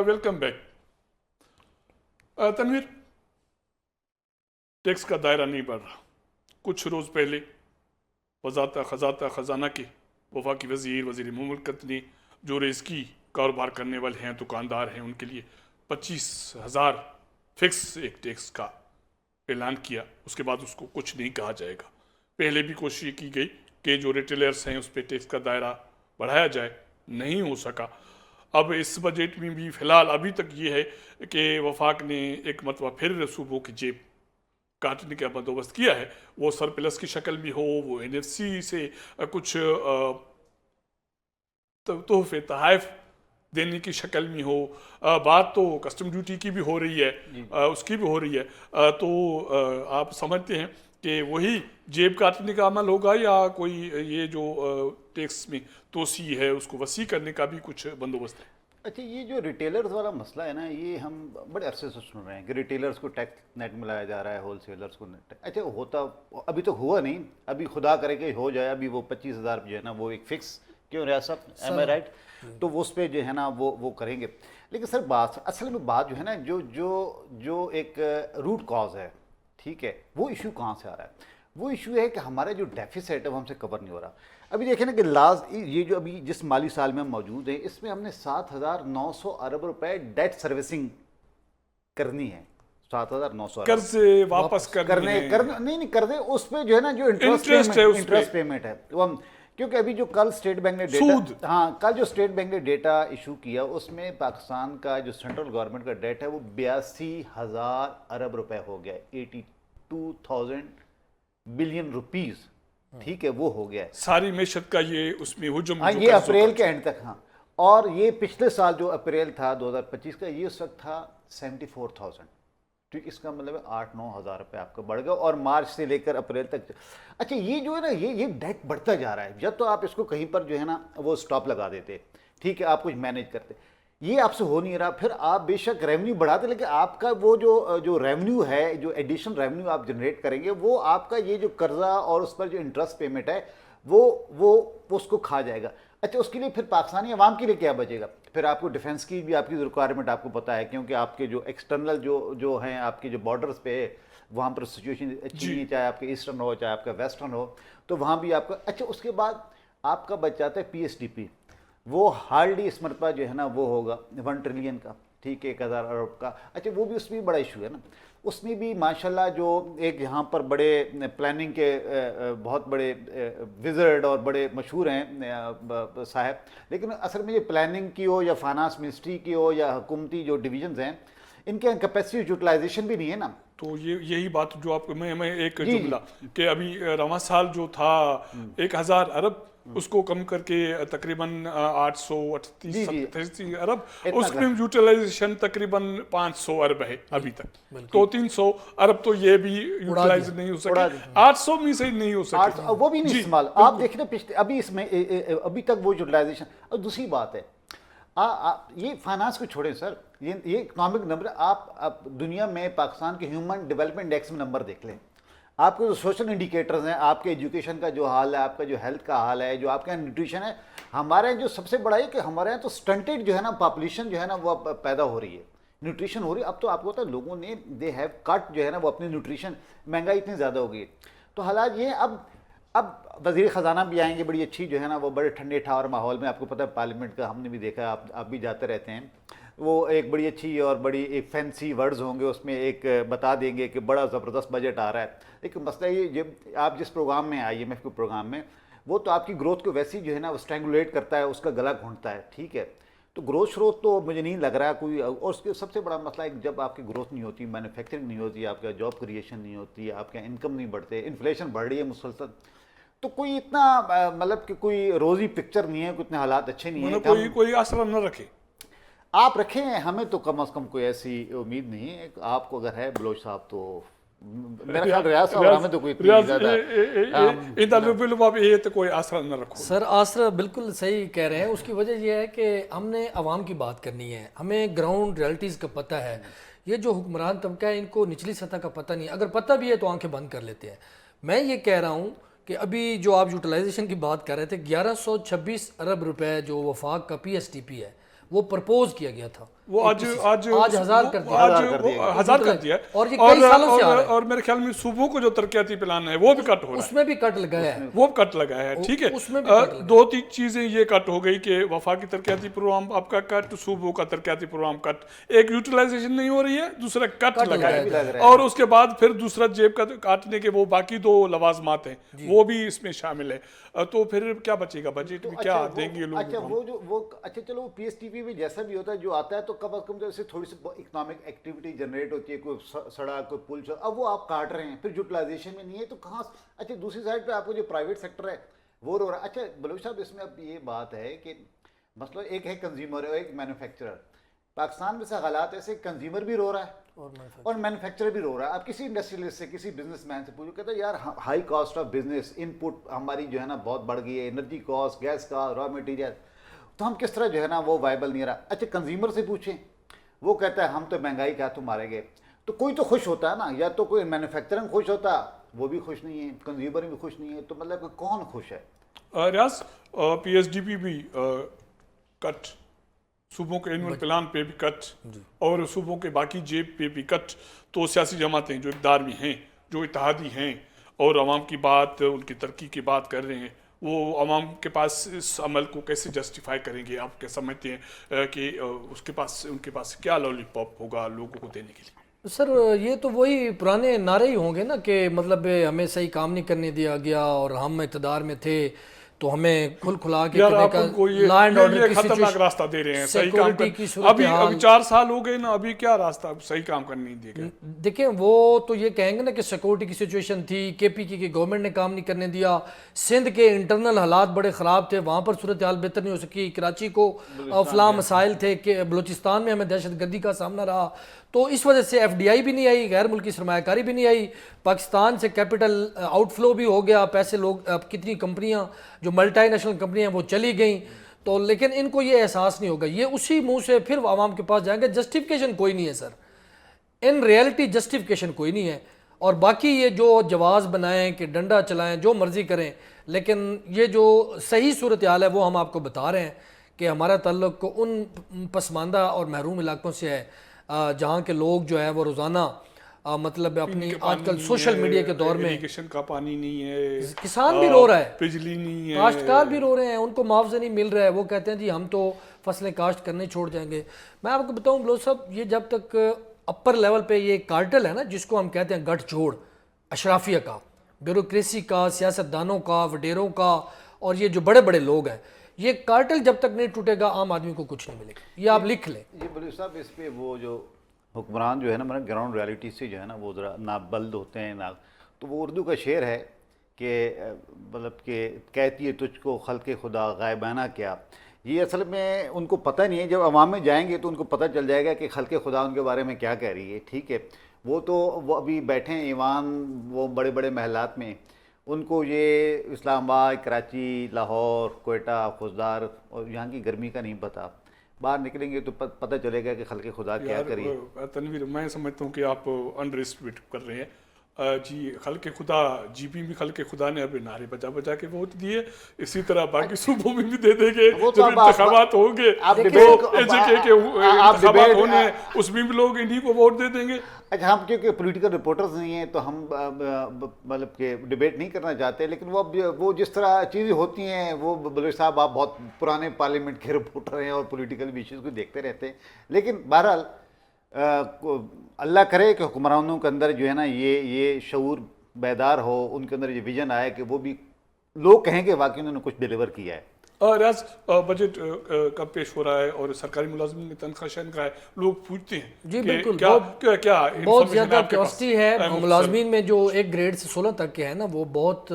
Welcome back. Tanveer, tax का दायरा नहीं बढ़ रहा। कुछ रोज़ पहले वजारत ख़जाना के वफाकी वज़ीर मुमलकत ने जो रेज़की कारोबार करने वाले हैं, दुकानदार हैं, उनके लिए 25,000 फिक्स एक टैक्स का ऐलान किया। उसके बाद उसको कुछ नहीं कहा जाएगा। पहले भी कोशिश की गई कि जो रिटेलर्स हैं उस पर टैक्स का दायरा बढ़ाया जाए, नहीं हो सका। अब इस बजट में भी फ़िलहाल अभी तक ये है कि वफाक ने एक मरतबा फिर सूबों की जेब काटने का बंदोबस्त किया है। वो सरप्लस की शक्ल में हो, वो NFC से कुछ तोहफे तहाइफ देने की शक्ल में हो, बात तो कस्टम ड्यूटी की भी हो रही है, उसकी भी हो रही है। तो आप समझते हैं कि वही जेब काटने का अमल होगा या कोई ये जो टैक्स में तोसी है उसको वसी करने का भी कुछ बंदोबस्त है? अच्छा, ये जो रिटेलर्स वाला मसला है ना, ये हम बड़े अरसे से सुन रहे हैं कि रिटेलर्स को टैक्स नेट में लाया जा रहा है, होलसेलर्स को नेट। अच्छा, होता अभी तो हुआ नहीं, अभी खुदा करे कि हो जाए। अभी वो 25,000 जो है ना वो एक फिक्स, क्यों रियाज साहब, एम आई राइट? तो वो उस पर जो है ना वो करेंगे। लेकिन सर बात असल में बात जो है ना, जो एक रूट कॉज है, ठीक है, वो इशू कहाँ से आ रहा है? वो इशू है कि हमारा जो डेफिसिट है वो हमसे कवर नहीं हो रहा। अभी देखें ना कि लास्ट ये जो अभी जिस माली साल में हम मौजूद हैं, इसमें हमने 7,900 अरब रुपए डेट सर्विसिंग करनी है। 7,900 कर्ज वापस करने नहीं कर्जे उस पर जो है ना, जो इंटरेस्ट पेमेंट है वो हम, क्योंकि अभी जो कल स्टेट बैंक ने डेटा, हाँ कल जो स्टेट बैंक ने डेटा इशू किया उसमें पाकिस्तान का जो सेंट्रल गवर्नमेंट का डेट है वो 82,000 अरब रुपए हो गया, 82,000 बिलियन रुपीस, ठीक है, वो हो गया है। सारी मैशत का ये उसमें हुजूम, हाँ, ये अप्रैल के एंड तक। हाँ, और ये पिछले साल जो अप्रैल था 2025 का, ये उस वक्त था 74,000। ठीक, इसका मतलब है 8-9 हज़ार रुपये आपका बढ़ गया, और मार्च से लेकर अप्रैल तक। अच्छा, ये जो है ना, ये डेट बढ़ता जा रहा है। जब तो आप इसको कहीं पर जो है ना वो स्टॉप लगा देते, ठीक है, आप कुछ मैनेज करते, ये आपसे हो नहीं रहा। फिर आप बेशक रेवेन्यू बढ़ाते, लेकिन आपका वो जो रेवेन्यू है, जो एडिशनल रेवेन्यू आप जनरेट करेंगे, वो आपका ये जो कर्जा और उस पर जो इंटरेस्ट पेमेंट है वो उसको खा जाएगा। अच्छा, उसके लिए फिर पाकिस्तानी अवाम के लिए क्या बचेगा? फिर आपको डिफेंस की भी आपकी रिक्वायरमेंट आपको पता है, क्योंकि आपके जो एक्सटर्नल जो हैं, आपके जो बॉर्डर्स पे वहाँ पर सिचुएशन अच्छी नहीं, चाहे आपके ईस्टर्न हो चाहे आपका वेस्टर्न हो, तो वहाँ भी आपका। अच्छा, उसके बाद आपका बच जाता है PSDP, वो हार्डली इस मरतबा जो है ना वो होगा 1 ट्रिलियन का, ठीक है, 1,000 अरब का। अच्छा, वो भी उसमें भी बड़ा इशू है ना। उसमें भी माशाल्लाह जो एक यहाँ पर बड़े प्लानिंग के बहुत बड़े विज़र्ड और बड़े मशहूर हैं साहब, लेकिन असल में ये प्लानिंग की हो या फाइनेंस मिनिस्ट्री की हो या हुकूमती जो डिवीजन्स हैं, इनके कैपेसिटी यूटिलाइजेशन भी नहीं है ना। तो यही बात जो आपको मैं एक जुमला कि अभी रवां साल जो था 1,000 अरब, उसको कम करके तकरीबन 838 अरब, उसमें यूटिलाइजेशन तकरीबन 500 अरब है अभी तक। तो 300 अरब तो ये भी यूटिलाइज नहीं हो सके, 800 में से नहीं हो सके, वो भी नहीं इस्तेमाल। आप देखिए ना पिछले अभी इसमें अभी तक वो यूटिलाइजेशन। और दूसरी बात है, ये फाइनेंस को छोड़ें सर, ये इकोनॉमिक नंबर, आप दुनिया में पाकिस्तान के ह्यूमन डेवलपमेंट इंडेक्स में नंबर देख लें, आपके जो सोशल इंडिकेटर्स हैं, आपके एजुकेशन का जो हाल है, आपका जो हेल्थ का हाल है, जो आपका न्यूट्रिशन है, हमारे यहाँ जो सबसे बड़ा है कि हमारे यहाँ तो स्टंटेड जो है ना पॉपुलेशन जो है ना वो पैदा हो रही है, न्यूट्रिशन हो रही है। अब तो आपको पता है लोगों ने दे हैव कट जो है ना वो अपनी न्यूट्रिशन, महंगाई इतनी ज़्यादा हो गई है। तो हालात ये अब वज़ीर ख़जाना भी आएंगे बड़ी अच्छी जो है ना वो बड़े ठंडे ठावर माहौल में। आपको पता है पार्लियामेंट का हमने भी देखा है, आप भी जाते रहते हैं, वो एक बड़ी अच्छी और बड़ी एक फैंसी वर्ड्स होंगे, उसमें एक बता देंगे कि बड़ा ज़बरदस्त बजट आ रहा है। लेकिन मसला ये, जब आप जिस प्रोग्राम में IMF के प्रोग्राम में, वो तो आपकी ग्रोथ को वैसे ही जो है ना वो स्ट्रैंगुलेट करता है, उसका गला घूंटता है, ठीक है। तो ग्रोथ स्रोत तो मुझे नहीं लग रहा कोई। और उसके सबसे बड़ा मसला है जब आपकी ग्रोथ नहीं होती, मैन्युफैक्चरिंग नहीं होती, आपका जॉब क्रिएशन नहीं होती, आपका इनकम नहीं बढ़ते, इन्फ्लेशन बढ़ रही है मुसलसल, तो कोई इतना मतलब कि कोई रोजी पिक्चर नहीं है, इतने हालात अच्छे नहीं है, कोई आसरा न रखे। आप रखें, हमें तो कम अज़ कम कोई ऐसी उम्मीद नहीं है। आपको अगर है बलोच साहब तो मेरा ख्याल रियाज साहब में तो कोई इतनी ज़्यादा ये तो कोई आसरा न रखो। सर आसरा बिल्कुल सही कह रहे हैं। उसकी वजह यह है कि हमने आवाम की बात करनी है, हमें ग्राउंड रियलिटीज़ का पता है। ये जो हुक्मरान तबका है इनको निचली सतह का पता नहीं है, अगर पता भी है तो आंखें बंद कर लेते हैं। मैं ये कह रहा हूँ कि अभी जो आप यूटिलाइजेशन की बात कर रहे थे, 1126 अरब रुपए जो वफाक का PSTP है वो प्रपोज किया गया था, वो आज 1000 कर दिया, हजार कर दिया। और ये कई सालों से आ रहा है। और मेरे ख्याल में सूबों को जो तरक्याती प्लान है वो भी कट हो रहा है, उसमें भी कट लगाया है, वो कट लगा है। ठीक है, उसमें भी कट लगा है। 2-3 चीजें ये कट हो गई कि वफाकी तरक्याती प्रोग्राम आपका कट, सूबों का तरक्याती प्रोग्राम कट, एक यूटिलाइजेशन नहीं हो रही है, दूसरा कट लगा है, और उसके बाद फिर दूसरा जेब का काटने के वो बाकी 2 लवाजमात हैं वो भी इसमें शामिल है। तो फिर क्या बचेगा बजट में, क्या देंगे लोग? अच्छा वो अच्छा चलो वो PSTP में जैसा भी होता है जो आता है तो कम अज कम जैसे थोड़ी सी इकोनॉमिक एक्टिविटी जनरेट होती है, कोई सड़क कोई पुल, अब वो आप काट रहे हैं, फिर यूटिलाइजेशन में नहीं है तो कहाँ। अच्छा दूसरी साइड पे आपको जो प्राइवेट सेक्टर है वो रो रहा है। अच्छा बलूच साहब इसमें अब ये बात है कि मतलब एक है कंज्यूमर और एक मैन्युफैक्चरर। पाकिस्तान में से हालात ऐसे कंज्यूमर भी रो रहा है और मैन्युफैक्चरर भी रो रहा है। आप किसी इंडस्ट्रियलिस्ट से किसी बिजनेसमैन से पूछो, कहते हैं यार high cost of business, input हमारी जो है ना बहुत बढ़ गई है, एनर्जी कॉस्ट, गैस का, रॉ मटेरियल, तो हम किस तरह जो है ना वो वाइबल नहीं रहा। अच्छा कंज्यूमर से पूछें, वो कहता है हम तो महंगाई का तो मारे गए। तो कोई तो खुश होता है ना, या तो कोई मैन्युफैक्चरिंग खुश होता, वो भी खुश नहीं है, कंज्यूमर भी खुश नहीं है, तो मतलब कौन खुश है? रियाज PSDP भी कट, सूबों के एनुअल प्लान पे भी कट, और सूबों के बाकी जेब पे भी कट। तो सियासी जमातें जो इक़्तिदार में हैं, जो इत्तेहादी हैं और अवाम की बात, उनकी तरक्की की बात कर रहे हैं, वो अवाम के पास इस अमल को कैसे जस्टिफाई करेंगे? आप क्या समझते हैं कि उनके पास क्या लॉलीपॉप होगा लोगों को देने के लिए? सर ये तो वही पुराने नारे ही होंगे ना कि मतलब हमें सही काम नहीं करने दिया गया और हम इक़्तिदार में थे तो हमें खुल खुला के यार आप उनको ये खतरनाक रास्ता दे रहे हैं सही काम कर। अभी 4 साल हो गए ना, अभी क्या रास्ता सही काम करने नहीं दिया गया? देखें वो तो ये कहेंगे ना कि सिक्योरिटी की सिचुएशन थी, KPK की गवर्नमेंट ने काम नहीं करने दिया, सिंध के इंटरनल हालात बड़े ख़राब थे, वहाँ पर सूरत हाल बेहतर नहीं हो सकी, कराची को फलां मसाइल थे कि बलूचिस्तान में हमें दहशत गर्दी का सामना रहा, तो इस वजह से FDI भी नहीं आई, गैर मुल्की सरमायाकारी भी नहीं आई, पाकिस्तान से कैपिटल आउटफ्लो भी हो गया, पैसे लोग, अब कितनी कंपनियां जो मल्टी नेशनल कंपनियां वो चली गई। तो लेकिन इनको ये एहसास नहीं होगा, ये उसी मुंह से फिर आवाम के पास जाएंगे। जस्टिफिकेशन कोई नहीं है सर, इन रियलिटी जस्टिफिकेशन कोई नहीं है। और बाकी ये जो जवाज़ बनाएं कि डंडा चलाएं, जो मर्जी करें, लेकिन ये जो सही सूरत हाल है वो हम आपको बता रहे हैं कि हमारा ताल्लुक उन पसमानदा और महरूम इलाकों से है जहाँ के लोग जो है वो रोज़ाना मतलब अपनी आजकल सोशल मीडिया के दौर में इरिगेशन का पानी नहीं है, किसान भी रो रहा है, बिजली नहीं है, काश्तकार भी रो रहे हैं, उनको मुआवजा नहीं मिल रहा है, वो कहते हैं जी हम तो फसलें काश्त करने छोड़ जाएंगे। मैं आपको बताऊं बलोच साहब, ये जब तक अपर लेवल पे ये कार्टेल है ना, जिसको हम कहते हैं गठजोड़ अशराफिया का, ब्यूरोक्रेसी का, सियासतदानों का, वडेरों का, और ये जो बड़े बड़े लोग हैं, ये कार्टेल जब तक नहीं टूटेगा आम आदमी को कुछ नहीं मिलेगा। ये आप लिख लें। ये बलूच साहब इस पे वो जो हुक्मरान जो है ना, मतलब ग्राउंड रियलिटी से जो है ना वो ज़रा नाबल्द होते हैं ना, तो वो उर्दू का शेर है कि मतलब कि कहती है तुझको खल्क़े खुदा गायबाना क्या। ये असल में उनको पता नहीं है, जब अवाम में जाएंगे तो उनको पता चल जाएगा कि खल्क़े खुदा उनके बारे में क्या कह रही है। ठीक है, वो तो वो अभी बैठे हैं ईवान, वो बड़े बड़े महलात में, उनको ये इस्लामाबाद, कराची, लाहौर, कोयटा, खुजदार और यहाँ की गर्मी का नहीं पता। बाहर निकलेंगे तो पता चलेगा कि खल्क़े खुदा क्या करिए। तनवीर, मैं समझता हूँ कि आप अंडर एस्टिमेट कर रहे हैं जी। खल्क़े खुदा, GP भी खल्क़े खुदा ने अभी नारे बजा बजा के वोट दिए, इसी तरह बाकी सूबों में भी दे देंगे। जब इंतखाबात होंगे तो AJK के इंतखाबात होने, उसमें भी लोग इन्हीं को वोट दे देंगे। अच्छा, हम क्योंकि पॉलिटिकल रिपोर्टर्स नहीं हैं तो हम मतलब कि डिबेट नहीं करना चाहते, लेकिन वो जिस तरह चीज़ें होती हैं, वो बलूच साहब आप बहुत पुराने पार्लियामेंट के रिपोर्टर हैं और पॉलिटिकल इश्यूज़ को देखते रहते हैं। लेकिन बहरहाल अल्लाह करे कि हुक्मरानों के अंदर जो है ना ये शऊर बेदार हो, उनके अंदर ये विजन आए कि वो भी लोग कहें कि वाकई उन्होंने कुछ डिलीवर किया है। रियाज, बजट कब पेश हो रहा है और सरकारी मुलाजिम में तनख्वाह शैन का है, लोग पूछते हैं जी बिल्कुल, क्या बहुत ज़्यादा क्यूरियोसिटी है मुलाजमीन में। जो 1 ग्रेड से 16 तक के हैं ना, वो बहुत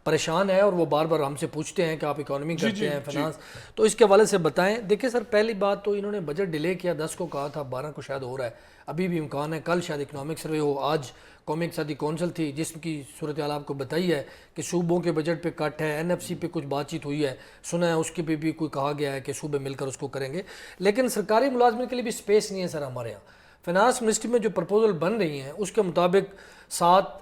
परेशान है और वो बार बार हमसे पूछते हैं कि आप इकोनॉमी करते हैं, फाइनेंस, तो इसके हवाले से बताएं। देखिए सर, पहली बात तो इन्होंने बजट डिले किया, 10 को कहा था, 12 को शायद हो रहा है, अभी भी इम्कान है कल शायद इकोनॉमिक सर्वे हो, आज قومی اقتصادی کونسل تھی جس کی صورتحال آپ کو بتائی ہے کہ صوبوں کے بجٹ پہ کٹ ہے, NFC پہ کچھ بات چیت ہوئی ہے, سنا ہے اس کے پہ بھی کوئی کہا گیا ہے کہ صوبے مل کر اس کو کریں گے, لیکن سرکاری ملازمین کے لیے بھی سپیس نہیں ہے سر ہمارے یہاں. فائنانس منسٹری میں جو پرپوزل بن رہی ہیں اس کے مطابق 7,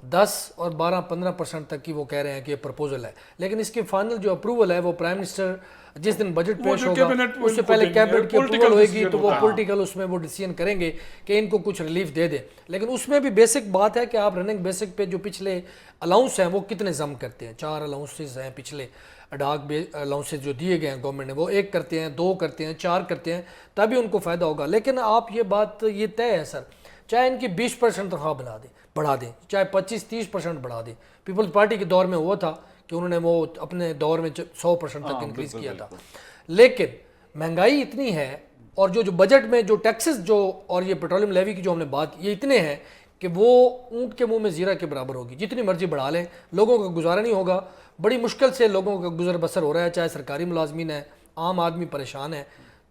10 اور 12-15% تک کی وہ کہہ رہے ہیں کہ یہ پرپوزل ہے, لیکن اس کی فائنل جو اپروول ہے وہ پرائم منسٹر جس دن بجٹ پیش ہوگا اس سے پہلے کیبنٹ کی اپروول ہوئے گی تو وہ پولیٹیکل اس میں وہ ڈیسیژن کریں گے کہ ان کو کچھ ریلیف دے دیں. لیکن اس میں بھی بیسک بات ہے کہ آپ رننگ بیسک پہ جو پچھلے الاؤنس ہیں وہ کتنے ضم کرتے ہیں. 4 الاؤنسز ہیں پچھلے اڈاک الاؤنسز جو دیے گئے ہیں گورنمنٹ نے, وہ 1 کرتے ہیں, 2 کرتے ہیں, 4 کرتے ہیں, تبھی ان کو فائدہ ہوگا. لیکن آپ یہ بات یہ طے ہے سر, چاہے ان کی 20% تنخواہ بڑھا دیں, چاہے 25-30% بڑھا دیں. پیپلز پارٹی کے دور میں ہوا تھا کہ انہوں نے وہ اپنے دور میں 100% تک انکریز کیا تھا. لیکن مہنگائی اتنی ہے اور جو بجٹ میں جو ٹیکسز جو اور یہ پیٹرولیم لیوی کی جو ہم نے بات یہ اتنے ہیں کہ وہ اونٹ کے منہ میں زیرہ کے برابر ہوگی. جتنی مرضی بڑھا لیں لوگوں کا گزارا نہیں ہوگا, بڑی مشکل سے لوگوں کا گزر بسر ہو رہا ہے, چاہے سرکاری ملازمین ہیں, عام آدمی پریشان ہے.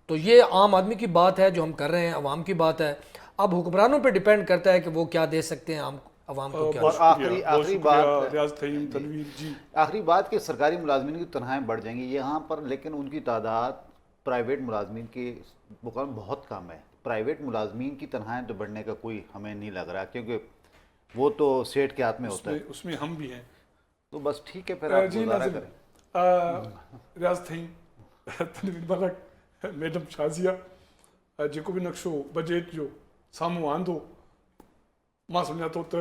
تو یہ عام آدمی کی بات ہے جو ہم کر رہے ہیں, عوام کی بات ہے. اب حکمرانوں پہ ڈیپینڈ کرتا ہے کہ وہ کیا دے سکتے ہیں عوام کو. کیا اور آخری بات ریاض تھیم تنویر جی, آخری بات کہ سرکاری ملازمین کی تنخواہیں بڑھ جائیں گی یہاں پر, لیکن ان کی تعداد پرائیویٹ ملازمین کے مقابلے بہت کم ہے. پرائیویٹ ملازمین کی تنخواہیں تو بڑھنے کا کوئی ہمیں نہیں لگ رہا, کیونکہ وہ تو سیٹ کے ہاتھ میں ہوتا ہے. اس میں ہم بھی ہیں. تو بس ٹھیک ہے, پھر آپ گزارا کریں. ریاض تھیم تنویر ملک میڈم شازیہ जेको भी नक्शो बजट जो साम्हूं आंदो, मां सम्झां थो त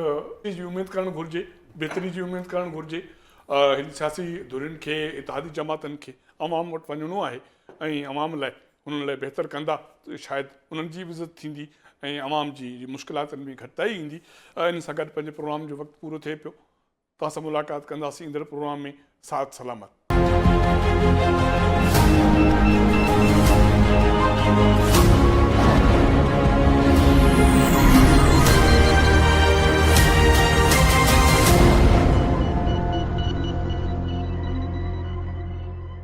जी उमेद करणु घुरिजे, बहितरी जी उमेद करणु घुरिजे. हिन सियासी धुरियुनि खे, इतिहादी जमातनि खे अवाम वटि वञिणो आहे ऐं अवाम लाइ उन्हनि लाइ बहितर कंदा त शायदि उन्हनि जी बि इज़त थींदी ऐं अवाम जी मुश्किलातुनि में घटिताई ईंदी. इन सां गॾु पंहिंजे प्रोग्राम जो वक़्तु पूरो थिए पियो. तव्हां सां मुलाक़ात कंदासीं ईंदड़ प्रोग्राम में. साथ सलामत.